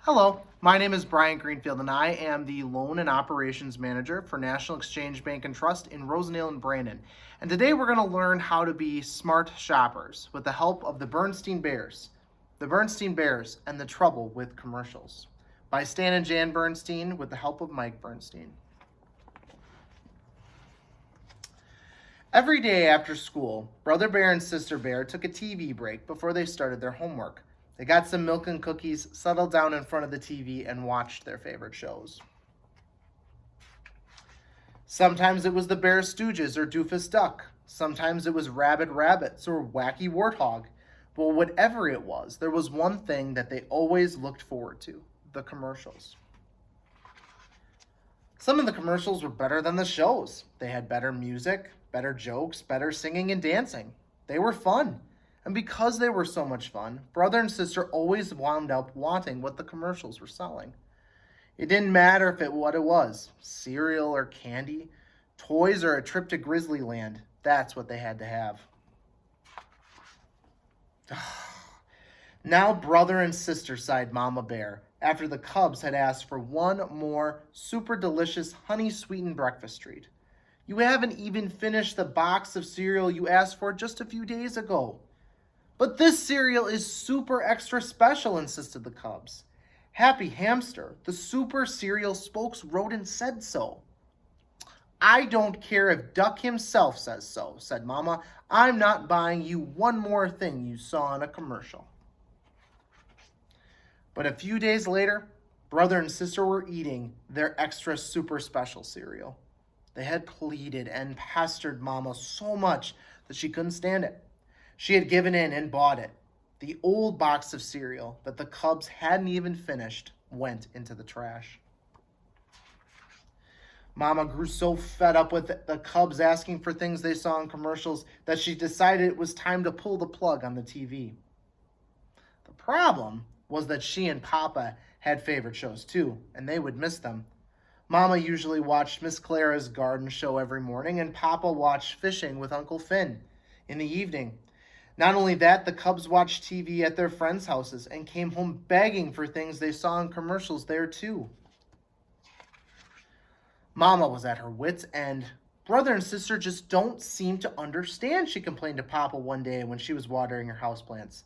Hello, my name is Brian Greenfield and I am the Loan and Operations Manager for National Exchange Bank and Trust in Rosendale and Brandon. And today we're going to learn how to be smart shoppers with the help of the Berenstain Bears. The Berenstain Bears and the Trouble with Commercials by Stan and Jan Berenstain with the help of Mike Berenstain. Every day after school, Brother Bear and Sister Bear took a TV break before they started their homework. They got some milk and cookies, settled down in front of the TV, and watched their favorite shows. Sometimes it was the Bear Stooges or Doofus Duck. Sometimes it was Rabid Rabbits or Wacky Warthog. But whatever it was, there was one thing that they always looked forward to: the commercials. Some of the commercials were better than the shows. They had better music, better jokes, better singing and dancing. They were fun. And because they were so much fun, brother and sister always wound up wanting what the commercials were selling. It didn't matter what it was, cereal or candy, toys or a trip to Grizzlyland. That's what they had to have. Now brother and sister, sighed Mama Bear, after the cubs had asked for one more super delicious honey-sweetened breakfast treat. You haven't even finished the box of cereal you asked for just a few days ago. But this cereal is super extra special, insisted the cubs. Happy Hamster, the super cereal spokesrodent, said so. I don't care if Duck himself says so, said Mama. I'm not buying you one more thing you saw in a commercial. But a few days later, brother and sister were eating their extra super special cereal. They had pleaded and pestered Mama so much that she couldn't stand it. She had given in and bought it. The old box of cereal that the cubs hadn't even finished went into the trash. Mama grew so fed up with the cubs asking for things they saw in commercials that she decided it was time to pull the plug on the TV. The problem was that she and Papa had favorite shows too, and they would miss them. Mama usually watched Miss Clara's garden show every morning, and Papa watched Fishing with Uncle Finn in the evening. Not only that, the cubs watched TV at their friends' houses and came home begging for things they saw in commercials there too. Mama was at her wits' end. Brother and sister just don't seem to understand, she complained to Papa one day when she was watering her houseplants.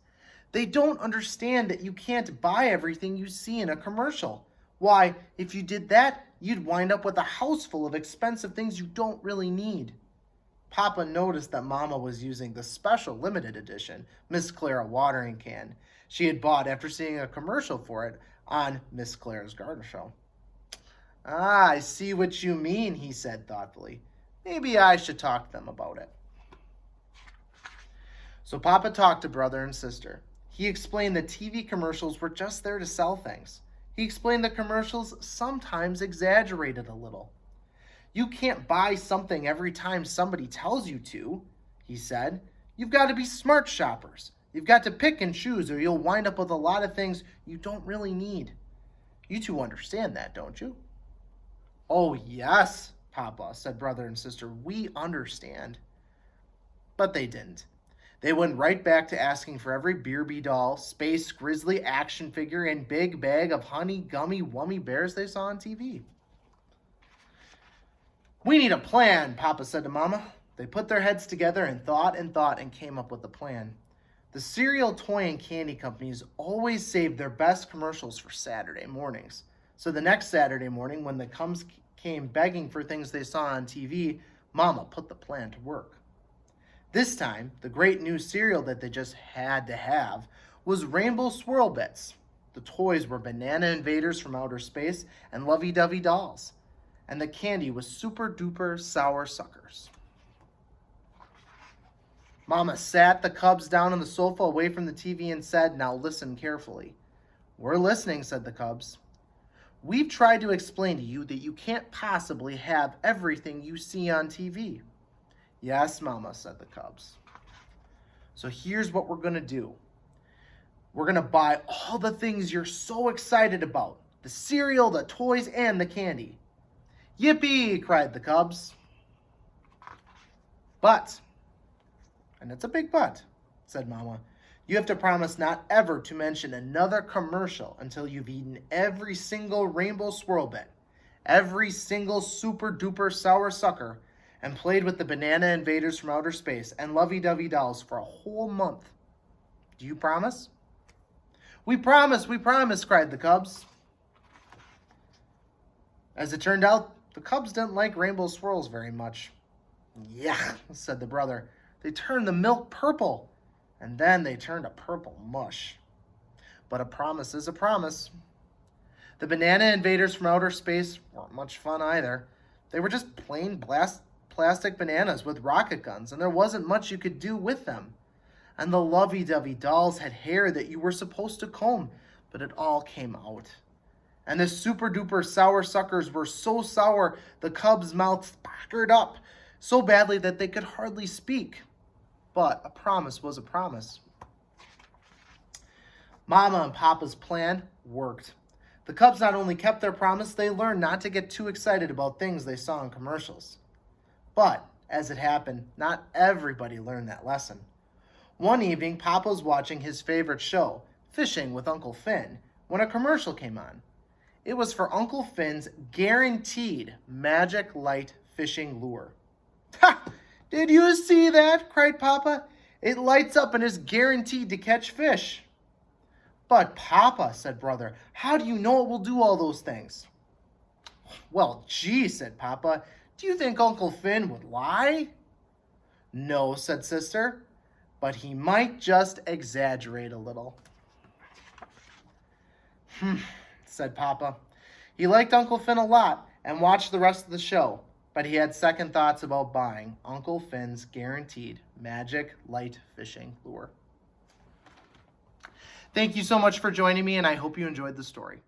They don't understand that you can't buy everything you see in a commercial. Why, if you did that, you'd wind up with a house full of expensive things you don't really need. Papa noticed that Mama was using the special limited edition Miss Clara watering can she had bought after seeing a commercial for it on Miss Clara's garden show. Ah, I see what you mean, he said thoughtfully. Maybe I should talk to them about it. So Papa talked to brother and sister. He explained that TV commercials were just there to sell things. He explained that commercials sometimes exaggerated a little. You can't buy something every time somebody tells you to, he said. You've got to be smart shoppers. You've got to pick and choose, or you'll wind up with a lot of things you don't really need. You two understand that, don't you? Oh, yes, Papa, said brother and sister. We understand. But they didn't. They went right back to asking for every Beerby doll, Space Grizzly action figure, and big bag of honey, gummy, wummy bears they saw on TV. We need a plan, Papa said to Mama. They put their heads together and thought and came up with a plan. The cereal, toy, and candy companies always saved their best commercials for Saturday mornings. So the next Saturday morning, when the cubs came begging for things they saw on TV, Mama put the plan to work. This time, the great new cereal that they just had to have was Rainbow Swirl Bits. The toys were Banana Invaders from outer space and lovey-dovey dolls. And the candy was Super Duper Sour Suckers. Mama sat the cubs down on the sofa away from the TV and said, "Now listen carefully." "We're listening," said the cubs. "We've tried to explain to you that you can't possibly have everything you see on TV." "Yes, Mama," said the cubs. "So here's what we're going to do. We're going to buy all the things you're so excited about. The cereal, the toys, and the candy." "Yippee!" cried the cubs. But, and it's a big but, said Mama, You have to promise not ever to mention another commercial until you've eaten every single rainbow swirl bit, every single super duper sour sucker, and played with the banana invaders from outer space and lovey-dovey dolls for a whole month. Do you promise? We promise, cried the Cubs. As it turned out, the Cubs didn't like rainbow swirls very much. Yeah, said the brother. They turned the milk purple, and then they turned a purple mush. But a promise is a promise. The banana invaders from outer space weren't much fun either. They were just plain plastic bananas with rocket guns, and there wasn't much you could do with them. And the lovey-dovey dolls had hair that you were supposed to comb, but it all came out. And the super-duper sour suckers were so sour, the Cubs' mouths puckered up so badly that they could hardly speak. But a promise was a promise. Mama and Papa's plan worked. The Cubs not only kept their promise, they learned not to get too excited about things they saw in commercials. But, as it happened, not everybody learned that lesson. One evening, Papa was watching his favorite show, Fishing with Uncle Finn, when a commercial came on. It was for Uncle Finn's guaranteed magic light fishing lure. Ha! Did you see that? Cried Papa. It lights up and is guaranteed to catch fish. But Papa, said Brother, how do you know it will do all those things? Well, gee, said Papa, do you think Uncle Finn would lie? No, said Sister, but he might just exaggerate a little. Said Papa. He liked Uncle Finn a lot and watched the rest of the show, but he had second thoughts about buying Uncle Finn's guaranteed magic light fishing lure. Thank you so much for joining me, and I hope you enjoyed the story.